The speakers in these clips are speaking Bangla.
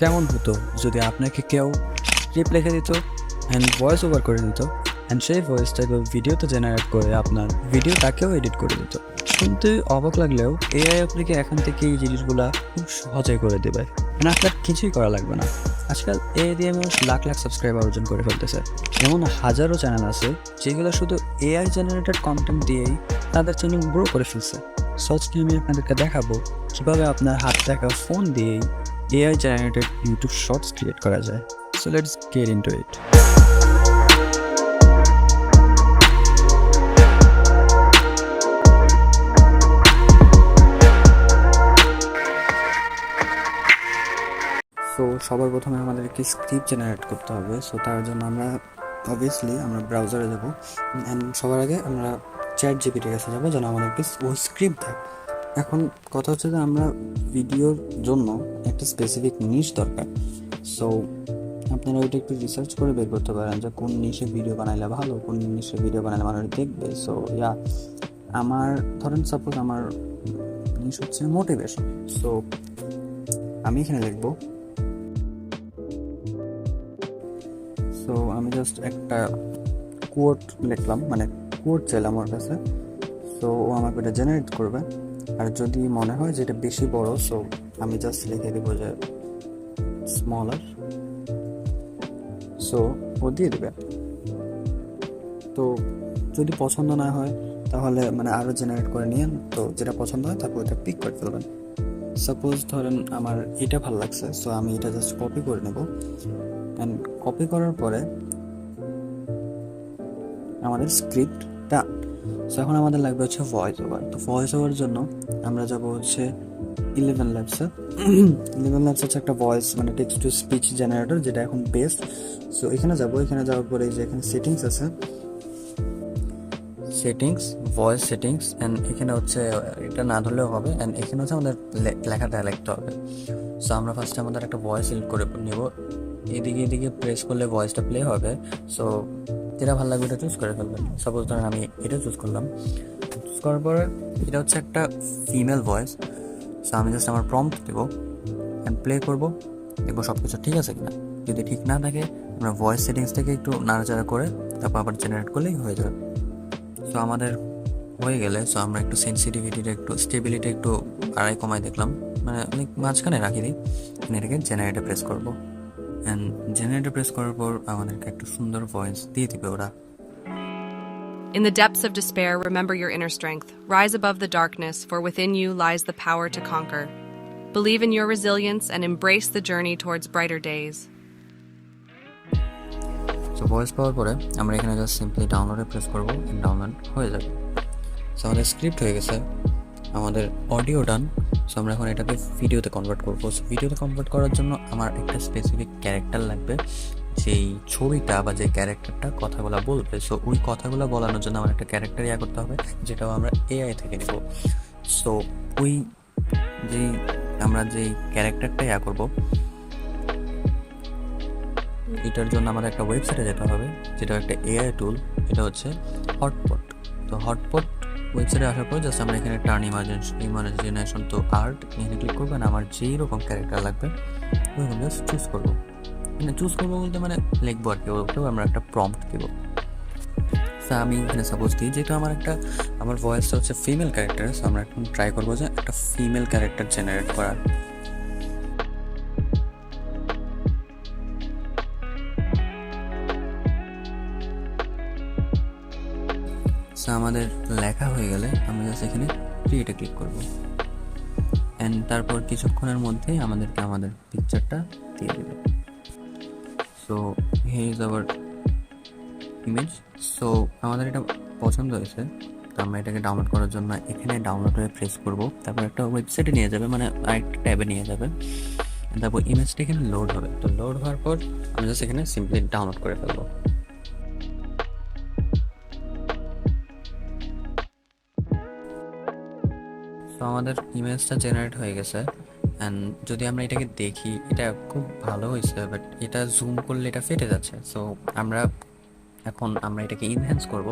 কেমন হতো যদি আপনাকে কেউ স্ক্রিপ্ট লিখে দিত অ্যান্ড ভয়েস ওভার করে দিত অ্যান্ড সেই ভয়েসটাকে ভিডিওতে জেনারেট করে আপনার ভিডিওটাকেও এডিট করে দিত। শুনতে অবাক লাগলেও এআই আপনাকে এখান থেকে এই জিনিসগুলা খুব সহজে করে দেবে, মানে আপনার কিছুই করা লাগবে না। আজকাল এআই দিয়ে মানুষ লাখ লাখ সাবস্ক্রাইবার অর্জন করে ফেলতেছে। যেমন হাজারো চ্যানেল আছে যেগুলো শুধু এআই জেনারেটেড কন্টেন্ট দিয়েই তাদের চ্যানেল গ্রো করে ফেলছে। সো আজকে আমি আপনাদেরকে দেখাবো কীভাবে আপনার হাত দেখা ফোন দিয়েই AI generated YouTube shorts create করা যায়। So let's get into it. So সবার প্রথমে আমাদেরকে স্ক্রিপ্ট জেনারেট করতে হবে। সো তার জন্য আমরা অবভিয়াসলি আমরা ব্রাউজারে যাব অ্যান্ড সবার আগে আমরা চ্যাট জিপিটির কাছে যাবো যেন আমাদেরকে ওই স্ক্রিপ্ট দেয়। এখন কথা হচ্ছে যে আমরা ভিডিওর জন্য একটা স্পেসিফিক নিশ দরকার। সো আপনারা ওইটা একটু রিসার্চ করে বের করতে পারেন যে কোন নিশে ভিডিও বানাইলে ভালো, কোন নিশে ভিডিও বানাইলে মানুষ দেখবে। সো আমার ধরেন সাপোজ আমার নিশ হচ্ছে মোটিভেশন। সো আমি এখানে লিখবো, সো আমি জাস্ট একটা কোট লিখলাম, মানে কোট চাইলাম ওর কাছে। সো ও আমাকে এটা জেনারেট করবে। আর যদি মনে হয় যে এটা বেশি বড়, সো আমি জাস্ট লিখে দেবো যে স্মলার। সো ও দিয়ে দেবে। তো যদি পছন্দ না হয় তাহলে মানে আরও জেনারেট করে নিয়েন। তো যেটা পছন্দ হয় তারপর ওটা পিক করে ফেলবেন। সাপোজ ধরেন আমার এটা ভালো লাগছে, সো আমি এটা জাস্ট কপি করে নেব। অ্যান্ড কপি করার পরে আমাদের স্ক্রিপ্টটা, সো এখন আমাদের লাগবে হচ্ছে ভয়েস ওভার। তো ভয়েস ওভার জন্য আমরা যাব হচ্ছে 11 ল্যাবসে। 11 ল্যাবস হচ্ছে একটা ভয়েস মানে টেক্সট টু স্পিচ জেনারেটর, যেটা এখন বেস্ট। সো এখানে যাব, এখানে যাওয়ার পরে যে এখানে সেটিংস আছে, সেটিংস, ভয়েস সেটিংস, অ্যান্ড এখানে হচ্ছে এটা না ধরলেও হবে। অ্যান্ড এখানে হচ্ছে আমাদের লেখাটা লিখতে হবে। সো আমরা ফার্স্টে আমাদের একটা ভয়েস সিলেক্ট করে নিব। এদিকে এদিকে প্রেস করলে ভয়েসটা প্লে হবে। সো যেটা ভালো লাগবে এটা চুজ করে ফেলবেন। সাপোজ ধরেন আমি এটা চুজ করলাম। চুজ করার পরে এটা হচ্ছে একটা ফিমেল ভয়েস। সো আমি জাস্ট আমার প্রম্পট দেবো অ্যান্ড প্লে করবো, দেখবো সব কিছু ঠিক আছে কিনা। যদি ঠিক না থাকে আমরা ভয়েস সেটিংস থেকে একটু নাড়াচাড়া করে তারপর আবার জেনারেট করলেই হয়ে যাবে। সো আমাদের হয়ে গেলে সো আমরা একটু সেন্সিটিভিটিটা একটু স্টেবিলিটি একটু আড়াই কমায় দেখলাম, মানে অনেক মাঝখানে রাখি দিই। এটাকে জেনারেটে প্রেস করবো অ্যান্ড জেনারেটে প্রেস করার পর আমাদেরকে একটা সুন্দর ভয়েস দিয়ে দিবে ওরা। In the depths of despair, remember your inner strength. Rise above the darkness, for within you lies the power to conquer. Believe in your resilience and embrace the journey towards brighter days. So voice পাওয়ার পরে আমরা এখানে জাস্ট সিম্পলি ডাউনলোডে প্রেস করবো, ডাউনলোড হয়ে যাবে। সো আমাদের স্ক্রিপ্ট হয়ে গেছে, আমাদের অডিও ডান। সো আমরা এখন এটাকে ভিডিওতে কনভার্ট করবো। সো ভিডিওতে কনভার্ট করার জন্য আমার একটা স্পেসিফিক ক্যারেক্টার লাগবে, যেই ছবিটা বা যে ক্যারেক্টারটা কথাগুলো বলবে। সো ওই কথাগুলো বলানোর জন্য আমার একটা ক্যারেক্টার করতে হবে, যেটাও আমরা এআই থেকে নেব। সো ওই যেই আমরা যেই ক্যারেক্টারটা করবো, এটার জন্য আমাদের একটা ওয়েবসাইটে যেতে হবে, যেটা একটা এআই টুল, এটা হচ্ছে হটপট। তো হটপট ওয়েবসাইটে আসার পর জাস্ট আমরা এখানে টার্ন ইমাজিনেশন তো আর্ট এখানে ক্লিক করবো। আর আমার যেই রকম ক্যারেক্টার লাগবে ওইরকম জাস্ট চুজ করবো। মানে চুজ করবো বলতে মানে লিখবো আর কি, ওকেও আমরা একটা প্রম্পট দেবো। সো আমি এখানে সাপোজ দিই, যেহেতু আমার ভয়েসটা হচ্ছে ফিমেল ক্যারেক্টার, সো আমরা এখন ট্রাই করবো যে একটা ফিমেল ক্যারেক্টার জেনারেট করার। সো আমাদের লেখা হয়ে গেলে আমরা জাস্ট এখানে ক্রিয়েটে ক্লিক করব অ্যান্ড তারপর কিছুক্ষণের মধ্যেই আমাদেরকে আমাদের পিকচারটা দিয়ে দেবে। So here is our image. So আমাদের এটা পছন্দ হয়েছে, তো আমরা এটাকে ডাউনলোড করার জন্য এখানে ডাউনলোডে প্রেস করব। তারপর একটা ওয়েবসাইটে নিয়ে যাবে, মানে আরেকটা ট্যাবে নিয়ে যাবে। তারপর ইমেজটা এখানে লোড হবে। তো লোড হওয়ার পর আমি জাস্ট এখানে সিম্পলি ডাউনলোড করে ফেলবো। তো আমাদের ইমেজটা জেনারেট হয়ে গেছে। অ্যান্ড যদি আমরা এটাকে দেখি, এটা খুব ভালো হয়েছে, বাট এটা জুম করলে এটা ফেটে যাচ্ছে। সো আমরা এটাকে ইনহ্যান্স করব।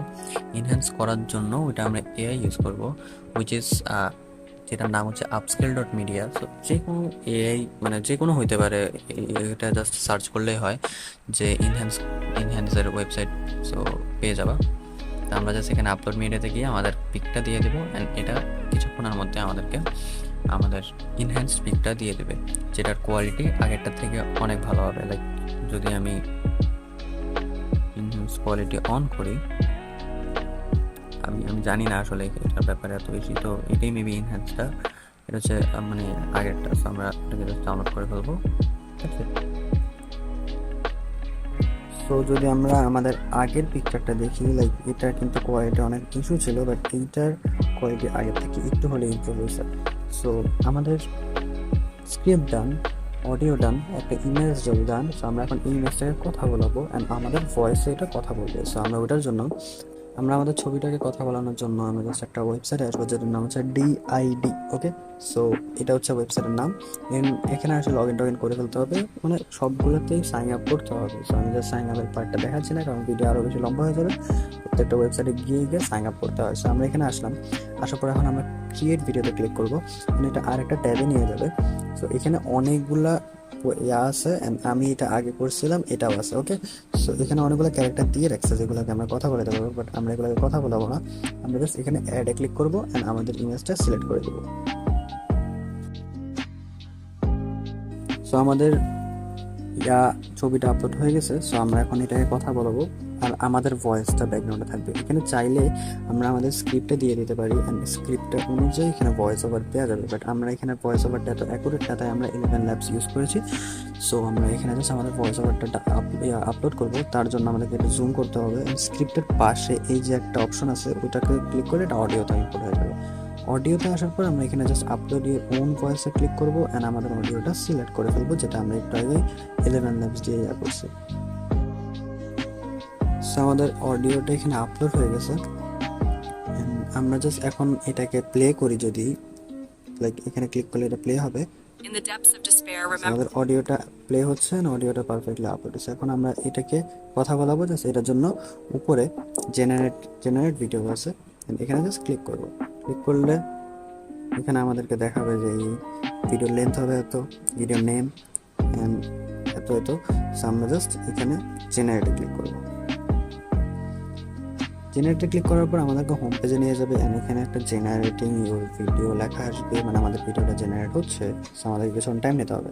ইনহ্যান্স করার জন্য ওইটা আমরা এআই ইউজ করব, হুইচ ইজ যেটার নাম হচ্ছে upscale.media। সো যে কোনো এআই মানে যে কোনো হইতে পারে, এটা জাস্ট সার্চ করলেই হয় যে ইনহ্যান্সের ওয়েবসাইট। সো পেয়ে যাবা। তো আমরা জাস্ট এখানে আপলোড মিডিয়াতে গিয়ে আমাদের পিকটা দিয়ে দেবো, অ্যান্ড এটা কিছুক্ষণের মধ্যে আমাদেরকে আমাদের ইনহ্যান্সড পিকটা দিয়ে দেবে, যেটার কোয়ালিটি আগেরটার থেকে অনেক ভালো হবে। লাইক যদি আমি ইনহ্যান্স কোয়ালিটি অন করি, আমি জানি না আসলে এটার ব্যাপারে এত বেশি, তো এটাই মেবি ইনহ্যান্সটা। এটা হচ্ছে মানে আগেরটা। সো আমরা এটাকে জাস্ট ডাউনলোড করে ফেলবো। সো যদি আমরা আমাদের আগের পিকচারটা দেখি, লাইক এটা কিন্তু কোয়ালিটি অনেক ইস্যু ছিল, বাট এইটার কোয়ালিটি আগের থেকে একটু হলে ইমপ্রুভ হয়েছে। সো আমাদের স্ক্রিপ্ট ডান, অডিও ডান, একটা ইমেজ যদি ডান। সো আমরা এখন ইমেজটাকে কথা বলাবো, অ্যান্ড আমাদের ভয়েসে এটা কথা বলবে। সো আমরা ওটার জন্য আমরা আমাদের ছবিটাকে কথা বলানোর জন্য আমরা জাস্ট একটা ওয়েবসাইটে আসবো, যেটার নাম হচ্ছে ডিআইডি। ওকে, সো এটা হচ্ছে ওয়েবসাইটের নাম। এখানে আসলে লগ ইন করে ফেলতে হবে, মানে সবগুলোতেই সাইন আপ করতে হবে। সো আমি জাস্ট সাইন আপের পার্টটা দেখাচ্ছি না, কারণ ভিডিও আরও বেশি লম্বা হয়ে যাবে। প্রত্যেকটা ওয়েবসাইটে গিয়ে গিয়ে সাইন আপ করতে হয়। সো আমরা এখানে আসলাম, আসার পর এখন আমরা ক্রিয়েট ভিডিওতে ক্লিক করবো। এটা আরেকটা ট্যাবে নিয়ে যাবে। সো এখানে অনেকগুলা ইয়া আছে, অ্যান্ড আমি এটা আগে করছিলাম, এটাও আছে। ওকে, সো এখানে অনেকগুলো ক্যারেক্টার দিয়ে রাখছে যেগুলোকে আমরা কথা বলে দেবো, বাট আমরা এগুলোকে কথা বলাবো না। আমরা জাস্ট এখানে অ্যাডে ক্লিক করবো, অ্যান্ড আমাদের ইমেজটা সিলেক্ট করে দেবো। সো আমাদের ছবিটা আপলোড হয়ে গেছে। সো আমরা এখন এটাকে কথা বলবো, আর আমাদের ভয়েসটা ব্যাকগ্রাউন্ডে থাকবে। এখানে চাইলে আমরা আমাদের স্ক্রিপ্টে দিয়ে দিতে পারি, অ্যান্ড স্ক্রিপ্টটা অনুযায়ী এখানে ভয়েস ওভার দেওয়া যাবে। বাট আমরা এখানে ভয়েস ওভারটা এত অ্যাকুরেট না, তাই আমরা 11 ল্যাবস ইউজ করেছি। সো আমরা এখানে জাস্ট আমাদের ভয়েস ওভারটা আপলোড করবো। তার জন্য আমাদেরকে একটু জুম করতে হবে। স্ক্রিপ্টের পাশে এই যে একটা অপশন আছে, ওটাকে ক্লিক করে এটা অডিওতে ইম্পোর্ট হয়ে যাবে। অডিওতে আসার পর আমরা এখানে জাস্ট আপলোড ইউর ওন ভয়েসে ক্লিক করবো, অ্যান্ড আমাদের অডিওটা সিলেক্ট করে ফেলবো, যেটা আমরা একটু আগে 11 ল্যাবস দিয়ে করছি। সো আমাদের অডিওটা এখানে আপলোড হয়ে গেছে। আমরা জাস্ট এখন এটাকে প্লে করি। যদি লাইক এখানে ক্লিক করলে এটা প্লে হবে। In the depths of despair, আমাদের অডিওটা প্লে হচ্ছে না, অডিওটা পারফেক্টলি আপলোড হচ্ছে। এখন আমরা এটাকে কথা বলাবো, জাস্ট এটার জন্য উপরে জেনারেট ভিডিও আছে, এখানে জাস্ট ক্লিক করব। ক্লিক করলে এখানে আমাদেরকে দেখাবে যে এই ভিডিওর লেন্থ হবে এত, ভিডিও নেম অ্যান্ড এত এত। সো আমরা জাস্ট এখানে জেনারেটে ক্লিক করব। জেনারেটে ক্লিক করার পর আমাদেরকে হোম পেজে নিয়ে যাবে, অ্যান্ড এখানে একটা জেনারেটিং ইউর ভিডিও লেখা আসবে, মানে আমাদের ভিডিওটা জেনারেট হচ্ছে। সো আমাদের কিছু টাইম নিতে হবে।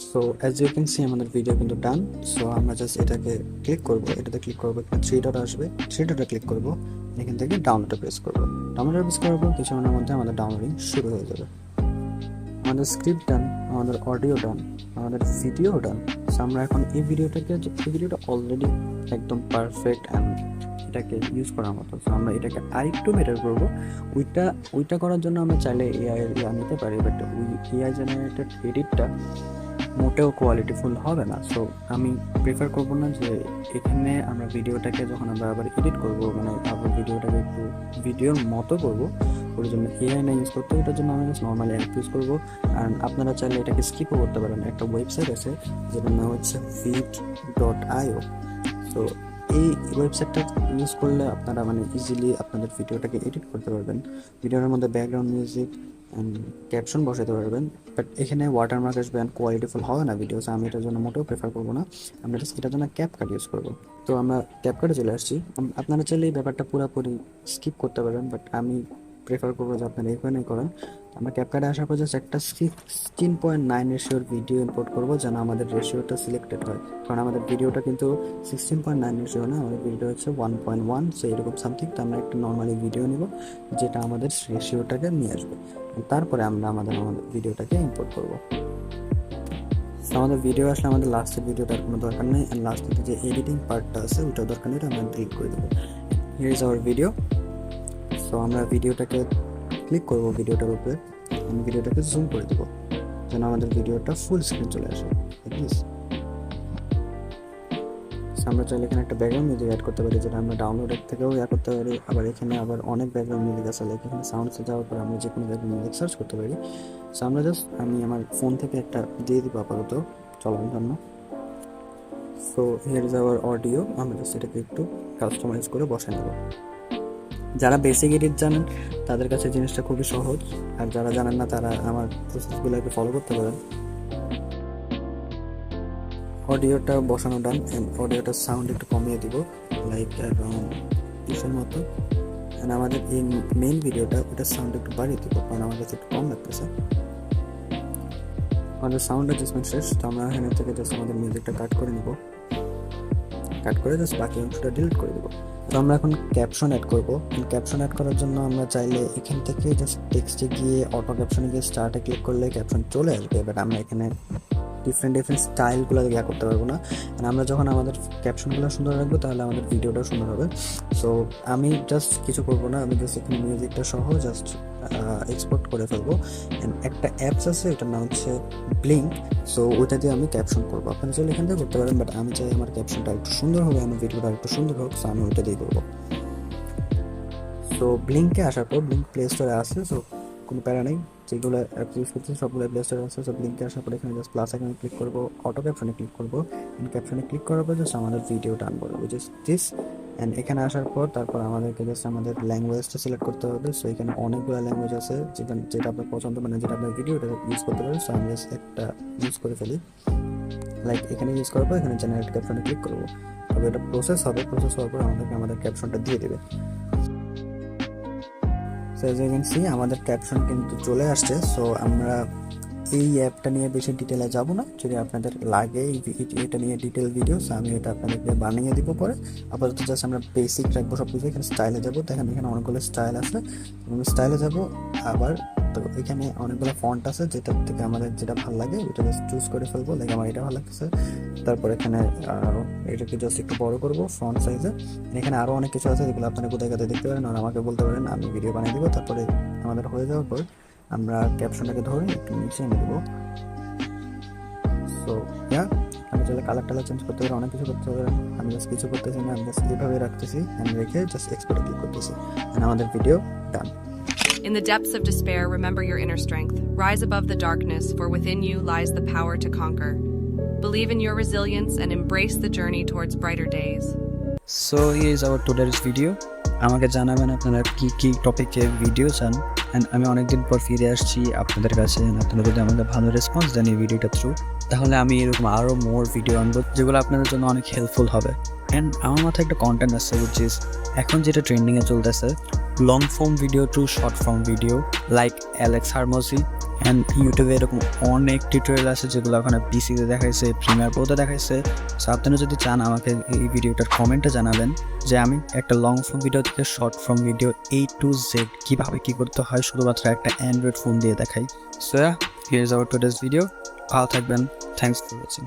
So as you can see আমাদের ভিডিও কিন্তু ডান। সো আমরা জাস্ট এটাকে ক্লিক করবো, এটাতে ক্লিক করবো, এখানে 3 ডট আসবে, 3 ডটে ক্লিক করবো, এখান থেকে ডাউনলোডে প্রেস করবো। ডাউনলোডে প্রেস করার পর কিছুক্ষণের মধ্যে আমাদের ডাউনলোডিং শুরু হয়ে যাবে। আমাদের স্ক্রিপ্ট ডান, আমাদের অডিও ডান, আমাদের ভিডিও ডান। সো আমরা এখন এই ভিডিওটা অলরেডি একদম পারফেক্ট অ্যান্ড এটাকে ইউজ করার মতো। সো আমরা এটাকে আরেকটু বেটার করবো। ওইটা করার জন্য আমরা চাইলে এআই নিতে পারি, বাট ওই এআই জেনারেটেড এডিটটা মোটেও কোয়ালিটিফুল হবে না। সো আমি প্রেফার করব না যে এখানে আমরা ভিডিওটাকে যখন আমরা আবার এডিট করব, মানে আবার ভিডিওটাকে একটু ভিডিওর মতো করব, ওর জন্য এআই না ইউজ করতে। ওটার জন্য আমি জাস্ট নর্মালি অ্যাপ ইউজ করবো। আর আপনারা চাইলে এটাকে স্কিপও করতে পারেন। একটা ওয়েবসাইট আছে যেটার নাম হচ্ছে vid.io। তো এই ওয়েবসাইটটা ইউজ করলে আপনারা মানে ইজিলি আপনাদের ভিডিওটাকে এডিট করতে পারবেন। ভিডিওর মধ্যে ব্যাকগ্রাউন্ড মিউজিক ক্যাপশন বসাতে পারবেন, বাট এখানে ওয়াটারমার্ক আসবে অ্যান্ড কোয়ালিটিফুল হবে না ভিডিওস। আমি এটার জন্য মোটেও প্রেফার করবো না। আমরা জাস্ট এটার জন্য ক্যাপকাট ইউজ করবো। তো আমরা ক্যাপকাটে চলে আসছি। আপনারা চাইলে এই ব্যাপারটা পুরোপুরি স্কিপ করতে পারেন, বাট আমি প্রেফার করবো যে আপনারা এখানেই করেন। আমরা ক্যাপকাটে আসার পর জাস্ট একটা 16.9 রেশিওর ভিডিও ইম্পোর্ট করবো, যেন আমাদের রেশিওটা সিলেক্টেড হয়। কারণ আমাদের ভিডিওটা কিন্তু 16.9 রেশিও না, আমাদের ভিডিও হচ্ছে 1.1, সো এরকম সামথিং। তো আমরা একটা নর্মালি ভিডিও নিব যেটা আমাদের রেশিওটাকে নিয়ে আসবে। তারপরে আমরা আমাদের ভিডিওটাকে ইম্পোর্ট করবো। আমাদের ভিডিও আসলে আমাদের লাস্টের ভিডিওটার কোনো দরকার নেই, অ্যান্ড লাস্টের যে এডিটিং পার্টটা আছে ওটাও দরকার নেই, আমরা ডিলিট করে দেবো। Here is our video. So আমরা ভিডিওটাকে ক্লিক করবো ভিডিওটার উপরে, আমি ভিডিওটাকে জুম করে দেবো যেন আমাদের ভিডিওটা ফুল স্ক্রিন চলে আসে। প্লিজ আমরা চাইলে এখানে একটা ব্যাকগ্রাউন্ড মিউজিক অ্যাড করতে পারি, যেটা আমরা ডাউনলোডের থেকেও করতে পারি। আবার এখানে আবার অনেক ব্যাকগ্রাউন্ড মিউজিক আছে, লাইক এখানে সাউন্ডসে যাওয়ার পর আমরা যে কোনো ব্যাকগ্রাউন্ড মিউজিক সার্চ করতে পারি। সো আমরা জাস্ট আমি আমার ফোন থেকে একটা দিয়ে দিব আপাতত চলার জন্য। So here is our audio. আমরা জাস্ট এটাকে একটু কাস্টমাইজ করে বসাই নেব। যারা বেসিক এডিট জানেন তাদের কাছে জিনিসটা খুবই সহজ, আর যারা জানেন না তারা আমার প্রসেসগুলোকে ফলো করতে পারেন। অডিওটা বসানো ডান, অডিওটার সাউন্ড একটু কমিয়ে দিব, লাইক অ্যারাউন্ড 20 মতো। অ্যান্ড আমাদের এই মেইন ভিডিওটা ওটার সাউন্ড একটু বাড়িয়ে দিব, কারণ আমার কাছে একটু কম লাগতেছে। আমাদের সাউন্ড অ্যাডজাস্টমেন্ট শেষ, তো আমরা এখান থেকে জাস্ট আমাদের মিউজিকটা কাট করে নিব, কাট করে জাস্ট বাকি অংশটা ডিলিট করে দেবো। তো আমরা এখন ক্যাপশন অ্যাড করবো। ক্যাপশন অ্যাড করার জন্য আমরা চাইলে এখান থেকে জাস্ট টেক্সটে গিয়ে অটো ক্যাপশনে গিয়ে স্টার্টে ক্লিক করলে ক্যাপশন চলে আসবে, বাট আমরা এখানে ডিফারেন্ট স্টাইলগুলো ইয়া করতে পারবো না। আমরা যখন আমাদের ক্যাপশনগুলো সুন্দর রাখবো তাহলে আমাদের ভিডিওটাও সুন্দর হবে। সো আমি জাস্ট কিছু করবো না, আমি জাস্ট এখানে মিউজিকটা সহ জাস্ট এক্সপোর্ট করে ফেলবো। একটা অ্যাপস আছে, এটার নাম হচ্ছে ব্লিঙ্ক। সো ওইটা দিয়ে আমি ক্যাপশন করবো, আপনারা চাইলে এখান থেকে করতে পারেন, বাট আমি চাই আমার ক্যাপশনটা একটু সুন্দর হবে, আমার ভিডিওটা একটু সুন্দর হোক, সো আমি ওইটা দিয়ে করবো। সো ব্লিঙ্কে আসার পর, ব্লিঙ্ক প্লে স্টোরে আসে, সো কোনো প্যারা নেই, যেগুলো অ্যাপ ইউজ করছি সবগুলো প্লে স্টোরে আছে। সব লিঙ্কে আসার পরে এখানে জাস্ট প্লাস আইকনে ক্লিক করবো, অটো ক্যাপশনে ক্লিক করবো। ক্যাপশনে ক্লিক করার পর জাস্ট আমাদের ভিডিওটা আনবো, উইচ ইজ দিস। অ্যান্ড এখানে আসার পর তারপর আমাদেরকে জাস্ট আমাদের ল্যাঙ্গুয়েজটা সিলেক্ট করতে হবে। সো এখানে অনেকগুলো ল্যাঙ্গুয়েজ আছে, যেটা আপনার পছন্দ, মানে যেটা আপনার ভিডিওটা ইউজ করতে পারেন। সো আমি জাস্ট একটা ইউজ করে ফেলি, লাইক এখানে ইউজ করার পর এখানে জেনারেট ক্যাপশনে ক্লিক করবো। তবে এটা প্রসেস হবে, প্রসেস হওয়ার পর আমাদের ক্যাপশনটা দিয়ে দেবে। So as you can see আমাদের ক্যাপশন কিন্তু চলে আসছে। সো আমরা এই অ্যাপটা নিয়ে বেশি ডিটেলে যাব না, যদি আপনাদের লাগে এটা নিয়ে ডিটেল ভিডিওস আমি এটা আপনাদেরকে বানিয়ে দিব পরে। আপাতত জাস্ট আমরা বেসিক রাখবো সব কিছু। এখানে স্টাইলে যাবো, দেখেন এখানে অনেকগুলো স্টাইল আছে, আমি স্টাইলে যাব। আবার তো এখানে অনেকগুলো ফন্ট আছে, যেটার থেকে আমাদের যেটা ভালো লাগে ওইটা জাস্ট চুজ করে ফেলবো, লাইক আমার এটা ভালো লাগতেছে। তারপর এখানে এটাকে জাস্ট একটু বড় করবো ফন্ট সাইজে। এখানে আরও অনেক কিছু আছে যেগুলো আপনারা কোথায় কোথায় দেখতে পারেন, আর আমাকে বলতে পারেন, আমি ভিডিও বানিয়ে দিব। তারপরে আমাদের হয়ে যাওয়ার পর আমরা ক্যাপশনটাকে ধরে একটু নিচে এনে দেবো। সো আমি চাইলে কালার টালার চেঞ্জ করতে পারি, অনেক কিছু করতে পারি। আমি জাস্ট কিছু করতেছি না, আমি জাস্ট এইভাবে রাখতেছি, আমি রেখে জাস্ট এক্সপোর্টে ক্লিক করতেছি, আমাদের video done. In the depths of despair, remember your inner strength. Rise above the darkness, for within you lies the power to conquer. Believe in your resilience and embrace the journey towards brighter days. So here is our today's video. আমাকে জানাবেন আপনারা কি কি টপিকে ভিডিও চান, অ্যান্ড আমি অনেকদিন পর ফিরে আসছি আপনাদের কাছে। আপনারা যদি আমাদের ভালো রেসপন্স দেন এই ভিডিওটা থ্রু, তাহলে আমি এরকম আরও মোর ভিডিও আনবো যেগুলো আপনাদের জন্য অনেক হেল্পফুল হবে। অ্যান্ড আমার মাথায় একটা কন্টেন্ট আছে, উইচ ইজ এখন যেটা ট্রেন্ডিংয়ে চলতেছে, long form video to short form video, like Alex Hormozi. And ইউটিউবে এরকম অনেক টিউটোরিয়াল আছে যেগুলো ওখানে পিসিতে দেখাইছে, প্রিমিয়ার প্রোতে দেখাইছে। সো আপনারা যদি চান আমাকে এই ভিডিওটার কমেন্টে জানাবেন যে আমি একটা লং ফর্ম ভিডিও থেকে short form video A to Z কীভাবে কী করতে হয় শুধুমাত্র একটা অ্যান্ড্রয়েড ফোন দিয়ে দেখাই। So here is our today's video. ভালো থাকবেন, থ্যাংকস ফর ওয়াচিং।